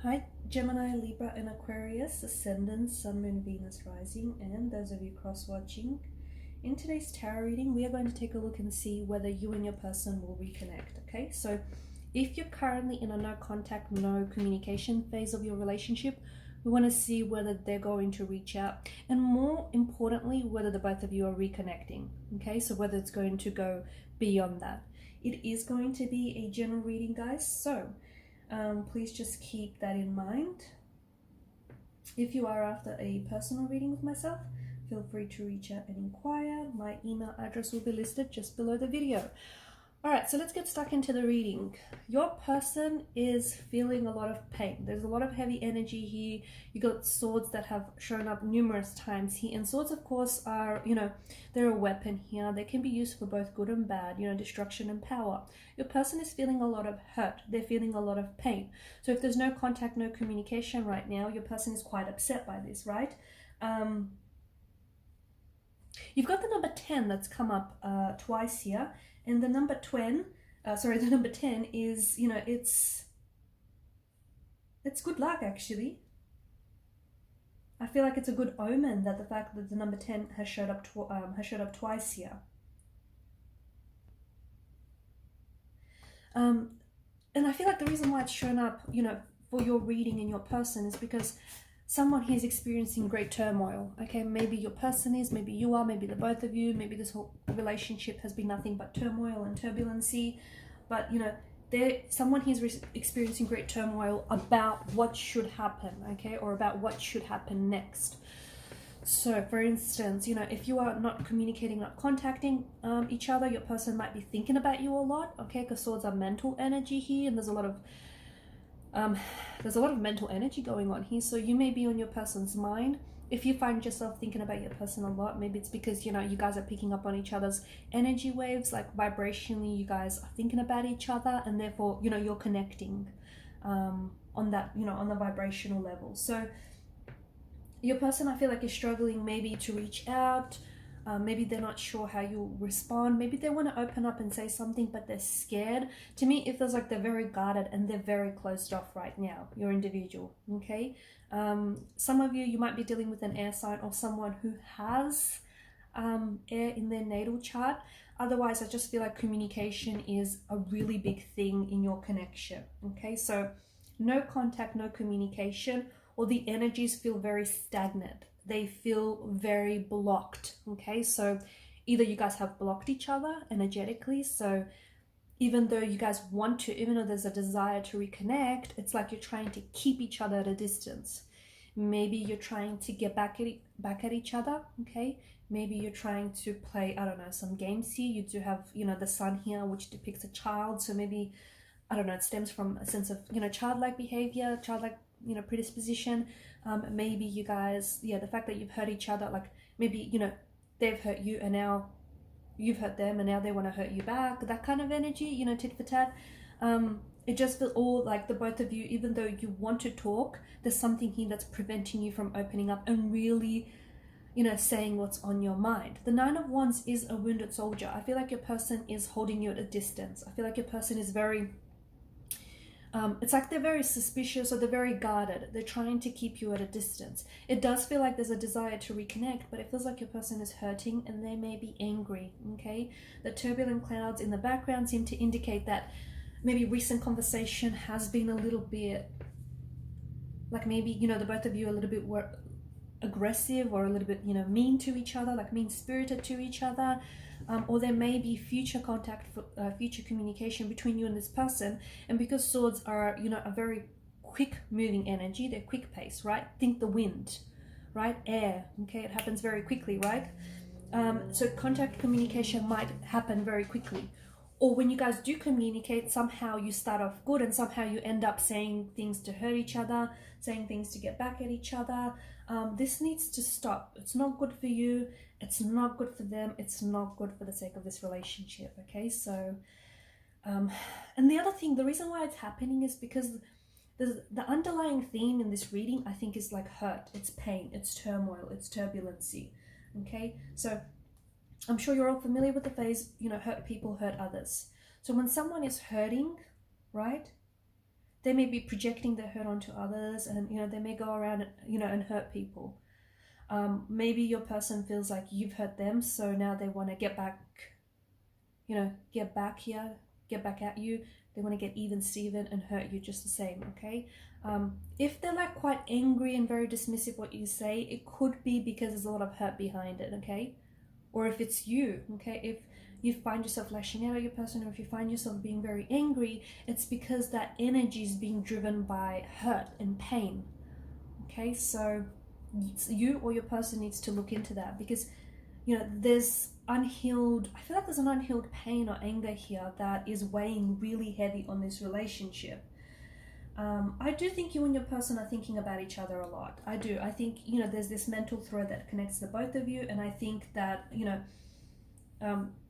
Hi, Gemini, Libra, and Aquarius, Ascendant, Sun, Moon, Venus, Rising, and those of you cross-watching. In today's tarot reading, we are going to take a look and see whether you and your person will reconnect, okay? So if you're currently in a no contact, no communication phase of your relationship, we want to see whether they're going to reach out, and more importantly, whether the both of you are reconnecting, okay? So whether it's going to go beyond that. It is going to be a general reading, guys, so please just keep that in mind. If you are after a personal reading with myself, feel free to reach out and inquire. My email address will be listed just below the video. Alright, so let's get stuck into the reading. Your person is feeling a lot of pain. There's a lot of heavy energy here. You got swords that have shown up numerous times here. And swords, of course, are, they're a weapon here. They can be used for both good and bad, destruction and power. Your person is feeling a lot of hurt. They're feeling a lot of pain. So if there's no contact, no communication right now, your person is quite upset by this, right? You've got the number 10 that's come up twice here. And the number 10, the number 10 is, it's good luck, actually. I feel like it's a good omen that the fact that the number 10 has showed up twice here. And I feel like the reason why it's shown up, for your reading in your person is because someone here is experiencing great turmoil, okay? Maybe your person is, maybe you are, maybe the both of you, maybe this whole relationship has been nothing but turmoil and turbulency, but, someone here is experiencing great turmoil about what should happen, okay? Or about what should happen next. So, for instance, if you are not communicating, not contacting each other, your person might be thinking about you a lot, okay? Because swords are mental energy here, and there's a lot of mental energy going on here, so you may be on your person's mind. If you find yourself thinking about your person a lot, maybe it's because you guys are picking up on each other's energy waves, like vibrationally you guys are thinking about each other, and therefore you're connecting on that, on the vibrational level. So your person, I feel like, is struggling maybe to reach out. Maybe they're not sure how you'll respond. Maybe they want to open up and say something, but they're scared. To me, it feels like they're very guarded and they're very closed off right now, your individual, okay? Some of you might be dealing with an air sign or someone who has air in their natal chart. Otherwise, I just feel like communication is a really big thing in your connection, okay? So no contact, no communication, or the energies feel very stagnant. They feel very blocked, okay? So either you guys have blocked each other energetically, so even though you guys want to, even though there's a desire to reconnect, it's like you're trying to keep each other at a distance. Maybe you're trying to get back at each other, okay? Maybe you're trying to play, I don't know, some games here. You do have, the sun here, which depicts a child, so maybe, I don't know, it stems from a sense of, childlike behavior, childlike, predisposition. Maybe you guys, the fact that you've hurt each other, like maybe, they've hurt you and now you've hurt them and now they want to hurt you back, that kind of energy, tit for tat. It just feels all like the both of you, even though you want to talk, there's something here that's preventing you from opening up and really, saying what's on your mind. The 9 of Wands is a wounded soldier. I feel like your person is holding you at a distance. I feel like your person is very... it's like they're very suspicious or they're very guarded. They're trying to keep you at a distance. It does feel like there's a desire to reconnect, but it feels like your person is hurting and they may be angry, okay? The turbulent clouds in the background seem to indicate that maybe recent conversation has been a little bit, like maybe, the both of you are a little bit aggressive or a little bit, mean to each other, like mean-spirited to each other. Or there may be future contact, future communication between you and this person. And because swords are, a very quick moving energy, they're quick pace, right? Think the wind, right? Air, okay? It happens very quickly, right? So contact communication might happen very quickly. Or when you guys do communicate, somehow you start off good and somehow you end up saying things to hurt each other, saying things to get back at each other. This needs to stop. It's not good for you. It's not good for them. It's not good for the sake of this relationship, okay? So, and the other thing, the reason why it's happening is because the underlying theme in this reading, I think, is like hurt. It's pain. It's turmoil. It's turbulency, okay? So I'm sure you're all familiar with the phrase, hurt people hurt others. So when someone is hurting, right, they may be projecting their hurt onto others, and they may go around and hurt people. Maybe your person feels like you've hurt them, so now they want to get back at you. They want to get even Steven and hurt you just the same. Okay, if they're like quite angry and very dismissive what you say, it could be because there's a lot of hurt behind it. Okay, or if it's you, okay, if you find yourself lashing out at your person, or if you find yourself being very angry, it's because that energy is being driven by hurt and pain. Okay, so you or your person needs to look into that, because there's unhealed, I feel like there's an unhealed pain or anger here that is weighing really heavy on this relationship. I do think you and your person are thinking about each other a lot. I do. I think there's this mental thread that connects the both of you, and I think that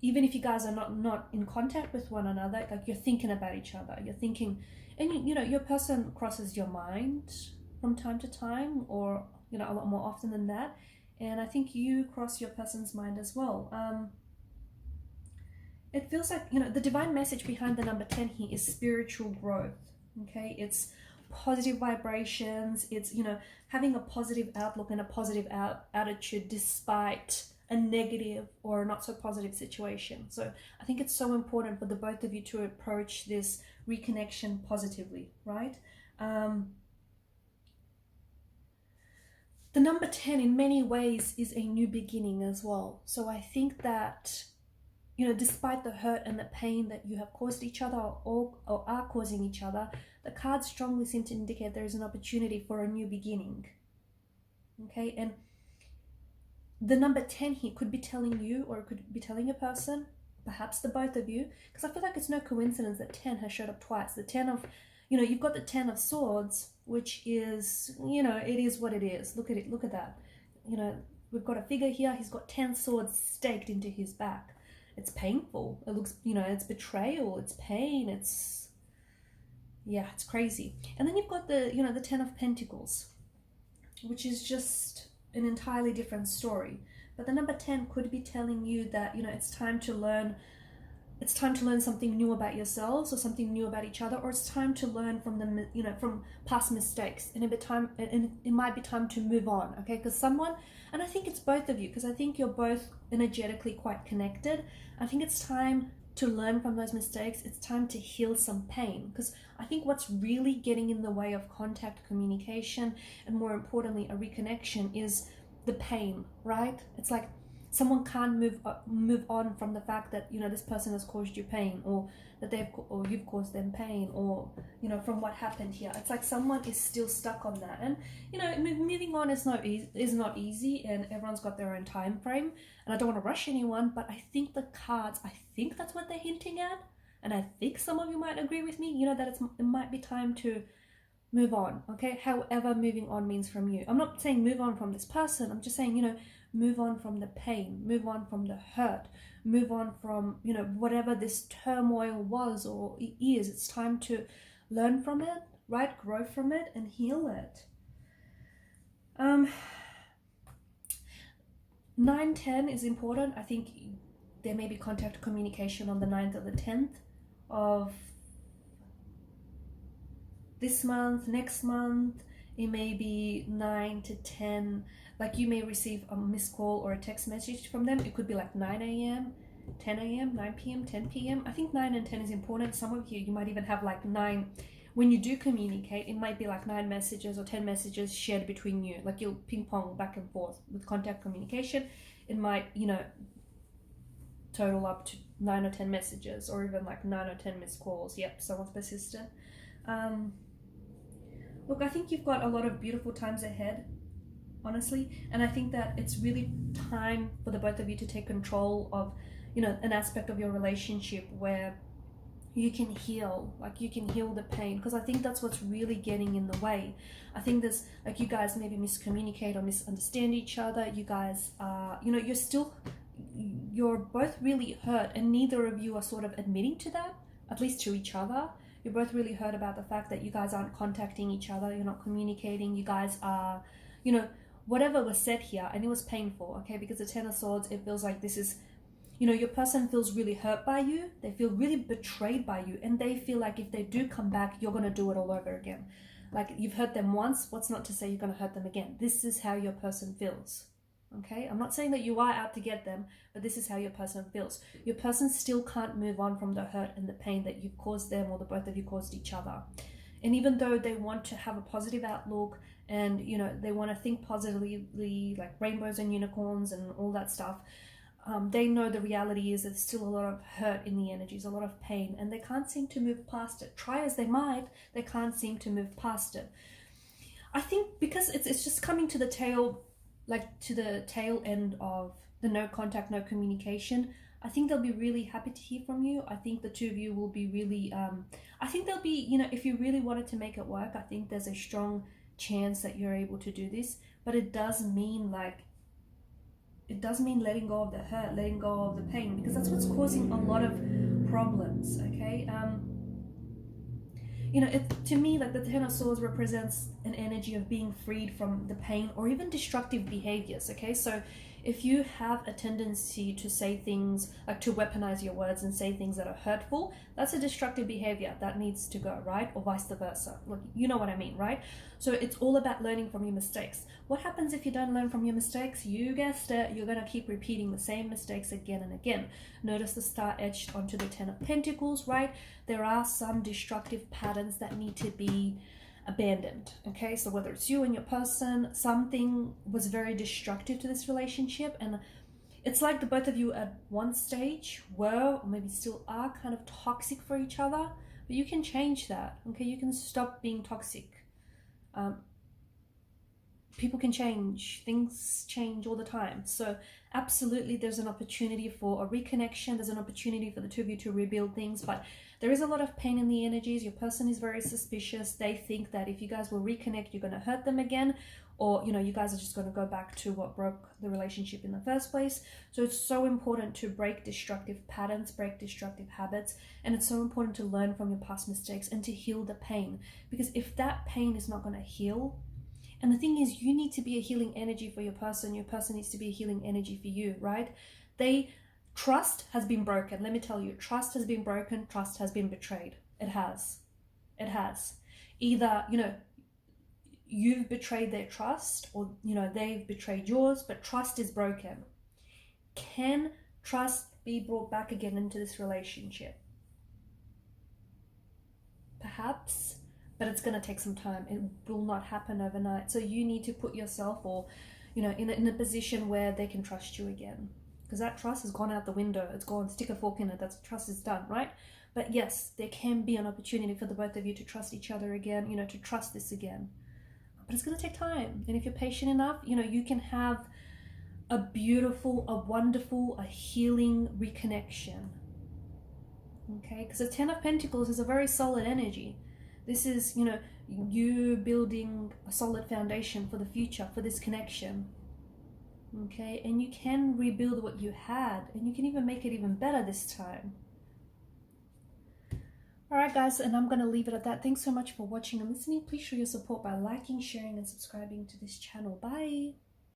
even if you guys are not in contact with one another, like you're thinking about each other. You're thinking, and your person crosses your mind from time to time, or a lot more often than that. And I think you cross your person's mind as well. It feels like, the divine message behind the number 10 here is spiritual growth. Okay, it's positive vibrations. It's, having a positive outlook and a positive attitude despite a negative or not so positive situation. So I think it's so important for the both of you to approach this reconnection positively, right? The number 10 in many ways is a new beginning as well. So I think that, despite the hurt and the pain that you have caused each other or are causing each other, the cards strongly seem to indicate there is an opportunity for a new beginning. Okay, and the number 10 here could be telling you, or it could be telling a person, perhaps the both of you, because I feel like it's no coincidence that 10 has showed up twice. The 10 of, you've got the 10 of swords, which is, it is what it is. Look at it, look at that. We've got a figure here, he's got 10 swords staked into his back. It's painful. It looks, it's betrayal, it's pain, it's crazy. And then you've got the, the 10 of Pentacles, which is just an entirely different story. But the number 10 could be telling you that, it's time to learn something new about yourselves, or something new about each other, or it's time to learn from from past mistakes, and it might be time to move on. Okay, because someone, and I think it's both of you, because I think you're both energetically quite connected. I think it's time to learn from those mistakes. It's time to heal some pain, because I think what's really getting in the way of contact, communication, and more importantly a reconnection is the pain, right? It's like someone can't move on from the fact that this person has caused you pain, or that you've caused them pain, or from what happened here. It's like someone is still stuck on that, and moving on is not easy, and everyone's got their own time frame, and I don't want to rush anyone, but I think the cards, I think that's what they're hinting at, and I think some of you might agree with me, that it might be time to move on. Okay, however moving on means from you. I'm not saying move on from this person, I'm just saying move on from the pain, move on from the hurt, move on from whatever this turmoil was or is. It's time to learn from it, right? Grow from it and heal it. 9-10 is important. I think there may be contact communication on the 9th or the 10th of this month, next month. It may be 9 to 10. Like you may receive a missed call or a text message from them. It could be like 9 a.m., 10 a.m., 9 p.m., 10 p.m. I think 9 and 10 is important. Some of you might even have like 9. When you do communicate, it might be like 9 messages or 10 messages shared between you. Like you'll ping pong back and forth with contact communication. It might, total up to 9 or 10 messages, or even like 9 or 10 missed calls. Yep, someone's persistent. Look, I think you've got a lot of beautiful times ahead, honestly, and I think that it's really time for the both of you to take control of, an aspect of your relationship where you can heal, like you can heal the pain, because I think that's what's really getting in the way. I think there's, like, you guys maybe miscommunicate or misunderstand each other. You guys are, you're both really hurt, and neither of you are sort of admitting to that, at least to each other. You're both really hurt about the fact that you guys aren't contacting each other, you're not communicating, you guys are, whatever was said here, and it was painful, okay, because the 10 of Swords, it feels like this is, you know, your person feels really hurt by you. They feel really betrayed by you. And they feel like if they do come back, you're going to do it all over again. Like you've hurt them once, what's not to say you're going to hurt them again? This is how your person feels. Okay, I'm not saying that you are out to get them, but this is how your person feels. Your person still can't move on from the hurt and the pain that you've caused them, or the both of you caused each other. And even though they want to have a positive outlook and, you know, they want to think positively, like rainbows and unicorns and all that stuff, they know the reality is there's still a lot of hurt in the energies, a lot of pain, and they can't seem to move past it. Try as they might, they can't seem to move past it. I think because it's just coming to the tail, like to the tail end of the no contact, no communication. I think they'll be really happy to hear from you. I think the two of you will be really, I think they'll be, you know, if you really wanted to make it work, I think there's a strong chance that you're able to do this. But it does mean letting go of the hurt, letting go of the pain, because that's what's causing a lot of problems, okay? You know, to me, like the Ten of Swords represents an energy of being freed from the pain or even destructive behaviors, okay? So if you have a tendency to say things, like to weaponize your words and say things that are hurtful, that's a destructive behavior that needs to go, right? Or vice versa. Look, you know what I mean, right? So it's all about learning from your mistakes. What happens if you don't learn from your mistakes? You guessed it, you're going to keep repeating the same mistakes again and again. Notice the star etched onto the Ten of Pentacles, right? There are some destructive patterns that need to be abandoned, okay? So whether it's you and your person, something was very destructive to this relationship, and it's like the both of you at one stage were, or maybe still are, kind of toxic for each other, but you can change that, okay? You can stop being toxic. People can change, things change all the time. So absolutely there's an opportunity for a reconnection, there's an opportunity for the two of you to rebuild things, but there is a lot of pain in the energies. Your person is very suspicious. They think that if you guys will reconnect, you're going to hurt them again, or, you know, you guys are just going to go back to what broke the relationship in the first place. So it's so important to break destructive patterns, break destructive habits, and it's so important to learn from your past mistakes and to heal the pain, because if that pain is not going to heal, and the thing is, you need to be a healing energy for your person needs to be a healing energy for you, right? Trust has been broken. Let me tell you, trust has been broken, trust has been betrayed. It has. Either, you know, you've betrayed their trust, or, you know, they've betrayed yours, but trust is broken. Can trust be brought back again into this relationship? Perhaps, but it's going to take some time. It will not happen overnight. So you need to put yourself, or, you know, in a position where they can trust you again, because that trust has gone out the window. It's gone. Stick a fork in it. That's trust is done, right? But yes, there can be an opportunity for the both of you to trust each other again, you know, to trust this again. But it's going to take time. And if you're patient enough, you know, you can have a beautiful, a wonderful, a healing reconnection. Okay? Because the Ten of Pentacles is a very solid energy. This is, you know, you building a solid foundation for the future, for this connection. Okay? And you can rebuild what you had, and you can even make it even better this time. Alright guys, and I'm going to leave it at that. Thanks so much for watching and listening. Please show your support by liking, sharing, and subscribing to this channel. Bye!